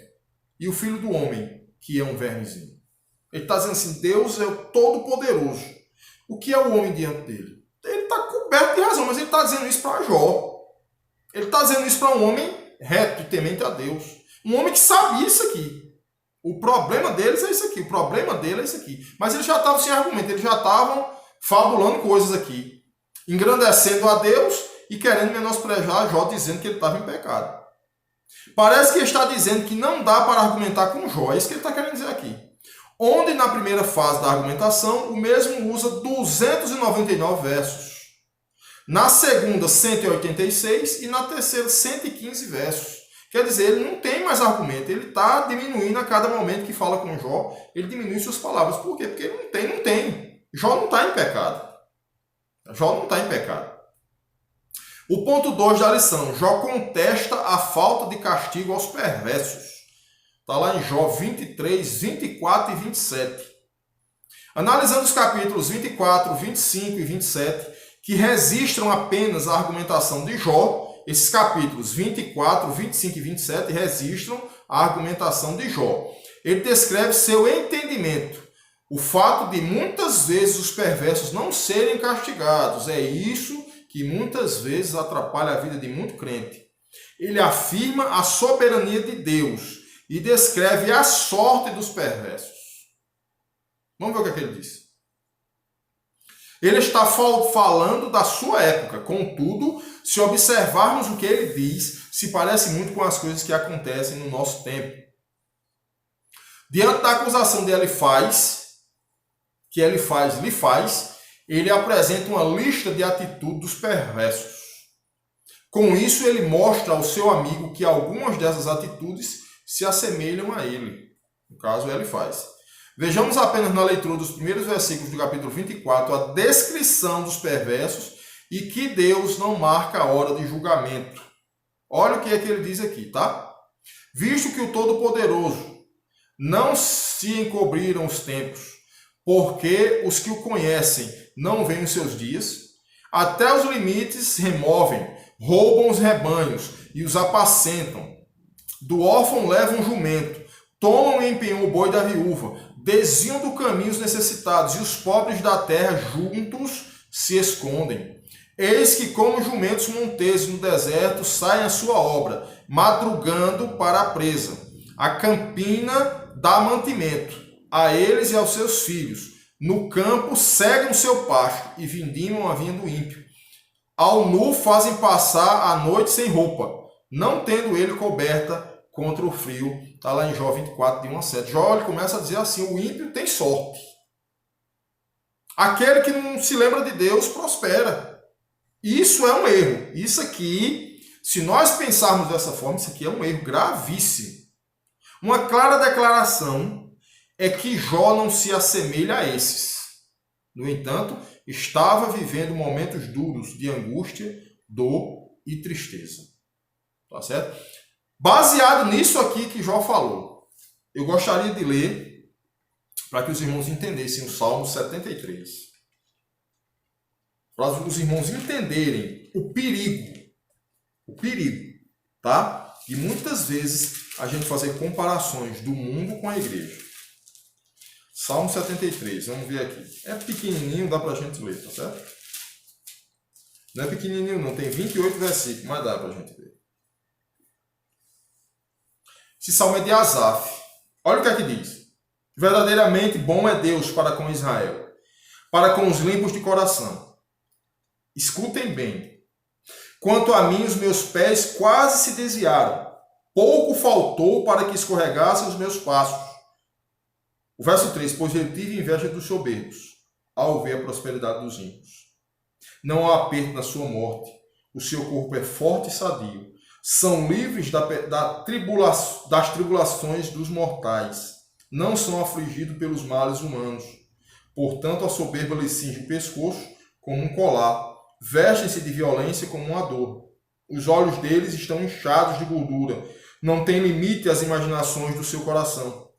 [SPEAKER 1] e o filho do homem, que é um vermezinho. Ele está dizendo assim, Deus é o Todo-Poderoso. O que é o homem diante dele? Ele está coberto de razão, mas ele está dizendo isso para Jó. Ele está dizendo isso para um homem reto e temente a Deus. Um homem que sabia isso aqui. O problema deles é isso aqui. O problema dele é isso aqui. Mas eles já estavam sem argumento. Eles já estavam fabulando coisas aqui. Engrandecendo a Deus e querendo menosprejar Jó, dizendo que ele estava em pecado. Parece que ele está dizendo que não dá para argumentar com Jó. É isso que ele está querendo dizer aqui. Onde na primeira fase da argumentação, o mesmo usa 299 versos. Na segunda, 186 e na terceira, 115 versos. Quer dizer, ele não tem mais argumento, ele está diminuindo a cada momento que fala com Jó, ele diminui suas palavras. Por quê? Porque ele não tem. Jó não está em pecado. Jó não está em pecado. O ponto 2 da lição, Jó contesta a falta de castigo aos perversos. Está lá em Jó 23, 24 e 27. Analisando os capítulos 24, 25 e 27, que registram apenas a argumentação de Jó, esses capítulos 24, 25 e 27 registram a argumentação de Jó. Ele descreve seu entendimento, o fato de muitas vezes os perversos não serem castigados. É isso que muitas vezes atrapalha a vida de muito crente. Ele afirma a soberania de Deus e descreve a sorte dos perversos. Vamos ver o que é que ele diz. Ele está falando da sua época. Contudo, se observarmos o que ele diz, se parece muito com as coisas que acontecem no nosso tempo. Diante da acusação de Elifaz, que Elifaz lhe faz, ele apresenta uma lista de atitudes dos perversos. Com isso, ele mostra ao seu amigo que algumas dessas atitudes se assemelham a ele. No caso, Elifaz. Vejamos apenas na leitura dos primeiros versículos do capítulo 24 a descrição dos perversos e que Deus não marca a hora de julgamento. Olha o que é que ele diz aqui, tá? Visto que o Todo-Poderoso não se encobriram os tempos, porque os que o conhecem não veem os seus dias, até os limites removem, roubam os rebanhos e os apacentam. Do órfão levam um jumento, tomam e empenham o boi da viúva, desviam do caminho os necessitados, e os pobres da terra juntos se escondem. Eis que, como jumentos monteses no deserto, saem a sua obra, madrugando para a presa. A campina dá mantimento a eles e aos seus filhos. No campo cegam seu pasto e vindimam a vinha do ímpio. Ao nu fazem passar a noite sem roupa, não tendo ele coberta contra o frio. Está lá em Jó 24, de 1 a 7. Jó ele começa a dizer assim, o ímpio tem sorte. Aquele que não se lembra de Deus prospera. Isso é um erro. Isso aqui, se nós pensarmos dessa forma, isso aqui é um erro gravíssimo. Uma clara declaração é que Jó não se assemelha a esses. No entanto, estava vivendo momentos duros de angústia, dor e tristeza. Tá certo? Baseado nisso aqui que Jó falou, eu gostaria de ler para que os irmãos entendessem o Salmo 73. Para os irmãos entenderem o perigo, tá? E muitas vezes a gente fazer comparações do mundo com a igreja. Salmo 73, vamos ver aqui. É pequenininho, dá para a gente ler, tá certo? Não é pequenininho não, tem 28 versículos, mas dá para a gente ler. Esse salmo é de Asaf. Olha o que é que diz. Verdadeiramente bom é Deus para com Israel, para com os limpos de coração. Escutem bem. Quanto a mim, os meus pés quase se desviaram. Pouco faltou para que escorregassem os meus passos. O verso 3, pois eu tive inveja dos soberbos, ao ver a prosperidade dos ímpios. Não há aperto na sua morte, o seu corpo é forte e sadio. São livres das tribulações dos mortais. Não são afligidos pelos males humanos. Portanto, a soberba lhes cinge o pescoço como um colar. Vestem-se de violência como uma dor. Os olhos deles estão inchados de gordura. Não tem limite às imaginações do seu coração.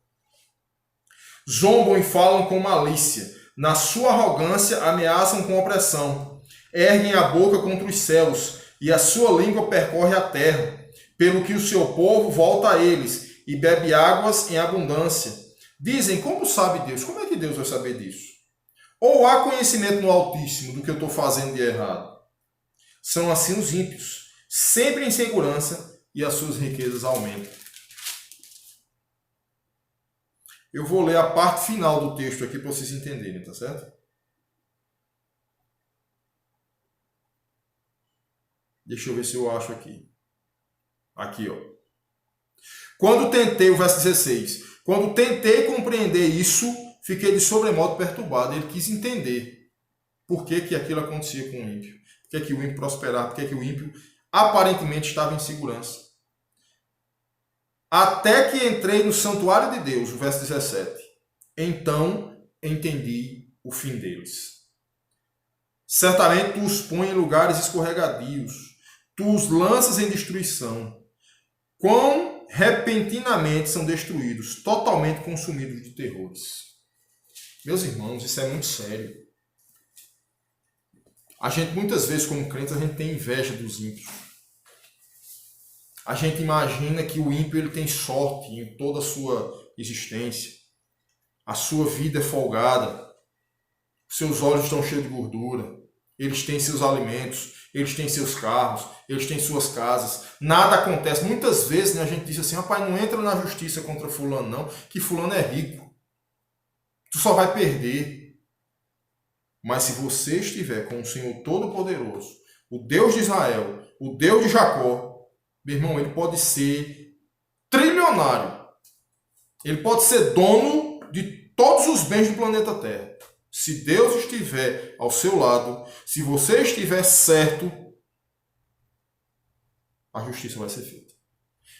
[SPEAKER 1] Zombam e falam com malícia. Na sua arrogância ameaçam com opressão. Erguem a boca contra os céus, e a sua língua percorre a terra, pelo que o seu povo volta a eles, e bebe águas em abundância. Dizem, como sabe Deus? Como é que Deus vai saber disso? Ou há conhecimento no Altíssimo do que eu estou fazendo de errado? São assim os ímpios, sempre em segurança, e as suas riquezas aumentam. Eu vou ler a parte final do texto aqui para vocês entenderem, tá certo? Deixa eu ver se eu acho aqui. Aqui, ó. Quando tentei, o verso 16, quando tentei compreender isso, fiquei de sobremodo perturbado. Ele quis entender por que aquilo acontecia com o ímpio. Por que o ímpio prosperava, por que o ímpio aparentemente estava em segurança. Até que entrei no santuário de Deus, o verso 17. Então entendi o fim deles. Certamente tu os pões em lugares escorregadios, tu os lanças em destruição. Quão repentinamente são destruídos, totalmente consumidos de terrores. Meus irmãos, isso é muito sério. A gente, muitas vezes, como crentes, a gente tem inveja dos ímpios. A gente imagina que o ímpio ele tem sorte em toda a sua existência. A sua vida é folgada. Seus olhos estão cheios de gordura. Eles têm seus alimentos. eles têm seus carros, eles têm suas casas, nada acontece. Muitas vezes, né, a gente diz assim, rapaz, não entra na justiça contra fulano não, que fulano é rico. Tu só vai perder. Mas se você estiver com o Senhor Todo-Poderoso, o Deus de Israel, o Deus de Jacó, meu irmão, ele pode ser trilionário. Ele pode ser dono de todos os bens do planeta Terra. Se Deus estiver ao seu lado, se você estiver certo, a justiça vai ser feita.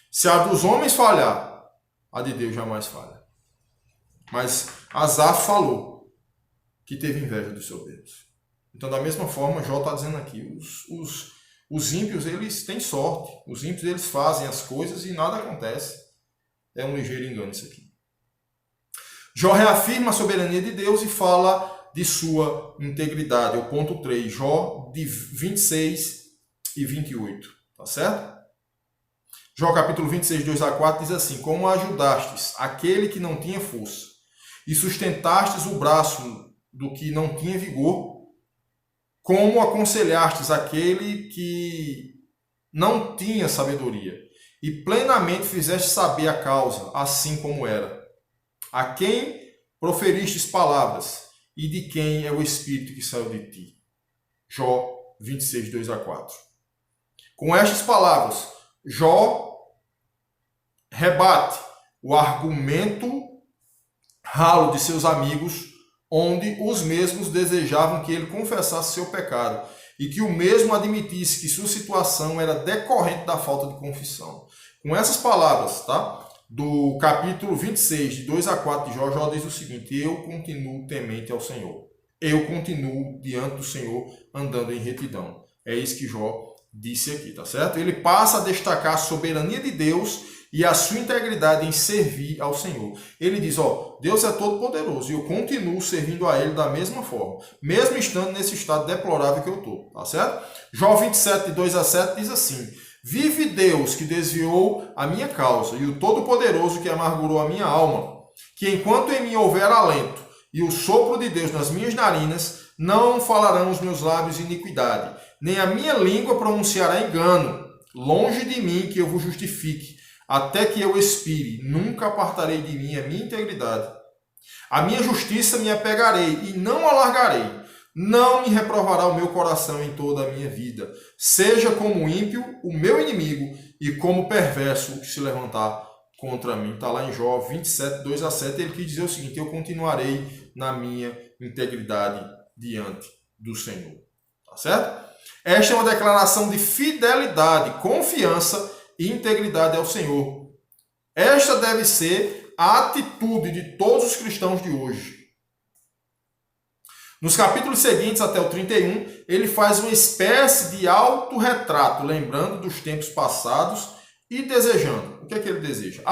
[SPEAKER 1] Se a dos homens falhar, a de Deus jamais falha. Mas Asaf falou que teve inveja do seu Deus. Então, da mesma forma, Jó está dizendo aqui, os ímpios, eles têm sorte. Os ímpios, eles fazem as coisas e nada acontece. É um ligeiro engano isso aqui. Jó reafirma a soberania de Deus e fala de sua integridade. É o ponto 3, Jó de 26 e 28. Tá certo? Jó capítulo 26, 2 a 4 diz assim: como ajudastes aquele que não tinha força e sustentastes o braço do que não tinha vigor, como aconselhastes aquele que não tinha sabedoria e plenamente fizeste saber a causa, assim como era. A quem proferistes palavras e de quem é o Espírito que saiu de ti. Jó 26, 2 a 4. Com estas palavras, Jó rebate o argumento ralo de seus amigos, onde os mesmos desejavam que ele confessasse seu pecado e que o mesmo admitisse que sua situação era decorrente da falta de confissão. Com essas palavras, tá? Do capítulo 26, de 2 a 4 de Jó, Jó diz o seguinte: eu continuo temente ao Senhor. Eu continuo diante do Senhor andando em retidão. É isso que Jó disse aqui, tá certo? Ele passa a destacar a soberania de Deus e a sua integridade em servir ao Senhor. Ele diz, Deus é todo poderoso e eu continuo servindo a Ele da mesma forma, mesmo estando nesse estado deplorável que eu estou, tá certo? Jó 27, de 2 a 7 diz assim: vive Deus que desviou a minha causa e o Todo-Poderoso que amargurou a minha alma, que enquanto em mim houver alento e o sopro de Deus nas minhas narinas, não falarão os meus lábios iniquidade, nem a minha língua pronunciará engano. Longe de mim que eu vos justifique, até que eu expire, nunca apartarei de mim a minha integridade. A minha justiça me apegarei e não alargarei. Não me reprovará o meu coração em toda a minha vida. Seja como ímpio o meu inimigo e como perverso o que se levantar contra mim. Está lá em Jó 27, 2 a 7. Ele quis dizer o seguinte: eu continuarei na minha integridade diante do Senhor. Tá certo? Esta é uma declaração de fidelidade, confiança e integridade ao Senhor. Esta deve ser a atitude de todos os cristãos de hoje. Nos capítulos seguintes, até o 31, ele faz uma espécie de autorretrato, lembrando dos tempos passados e desejando. O que é que ele deseja?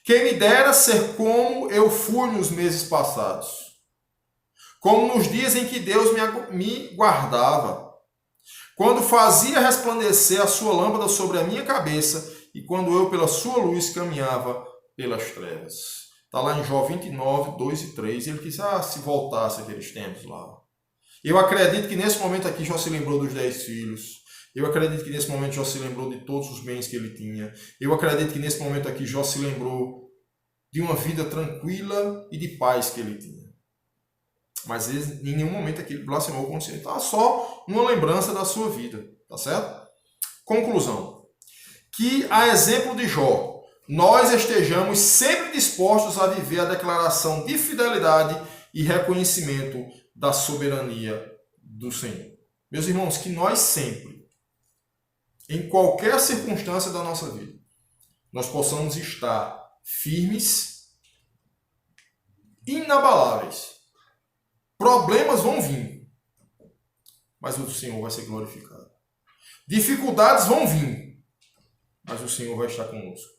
[SPEAKER 1] Quem me dera ser como eu fui nos meses passados, como nos dias em que Deus me guardava, quando fazia resplandecer a sua lâmpada sobre a minha cabeça e quando eu pela sua luz caminhava pelas trevas. Está lá em Jó 29, 2 e 3. Ele quis, se voltasse aqueles tempos lá. Eu acredito que nesse momento aqui Jó se lembrou dos 10 filhos. Eu acredito que nesse momento Jó se lembrou de todos os bens que ele tinha. Eu acredito que nesse momento aqui Jó se lembrou de uma vida tranquila e de paz que ele tinha. Mas em nenhum momento aqui ele blasfemou contra o Senhor. Tá só uma lembrança da sua vida. Tá certo? Conclusão. Que, a exemplo de Jó, nós estejamos sempre dispostos a viver a declaração de fidelidade e reconhecimento da soberania do Senhor. Meus irmãos, que nós sempre, em qualquer circunstância da nossa vida, nós possamos estar firmes, inabaláveis. Problemas vão vir, mas o Senhor vai ser glorificado. Dificuldades vão vir, mas o Senhor vai estar conosco.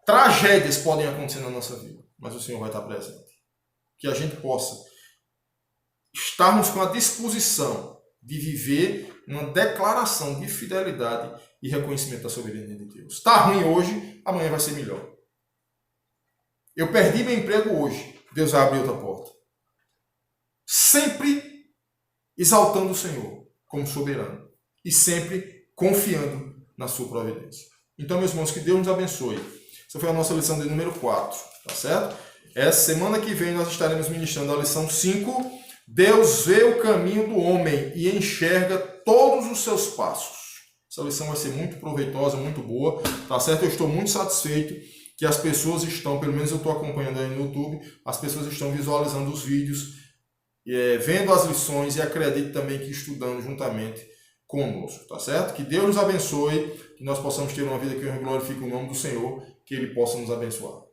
[SPEAKER 1] Tragédias podem acontecer na nossa vida, mas o Senhor vai estar presente. Que a gente possa estarmos com a disposição de viver uma declaração de fidelidade e reconhecimento da soberania de Deus. Está ruim hoje, amanhã vai ser melhor. Eu perdi meu emprego hoje, Deus vai abrir outra porta. Sempre exaltando o Senhor. como soberano e sempre confiando na sua providência. Então, meus irmãos, que Deus nos abençoe. Essa foi a nossa lição de número 4, tá certo? Essa semana que vem nós estaremos ministrando a lição 5. Deus vê o caminho do homem e enxerga todos os seus passos. Essa lição vai ser muito proveitosa, muito boa, tá certo? Eu estou muito satisfeito que as pessoas estão, pelo menos eu estou acompanhando aí no YouTube, as pessoas estão visualizando os vídeos, vendo as lições e acredito também que estudando juntamente conosco, tá certo? Que Deus nos abençoe, que nós possamos ter uma vida que glorifique o nome do Senhor, que Ele possa nos abençoar.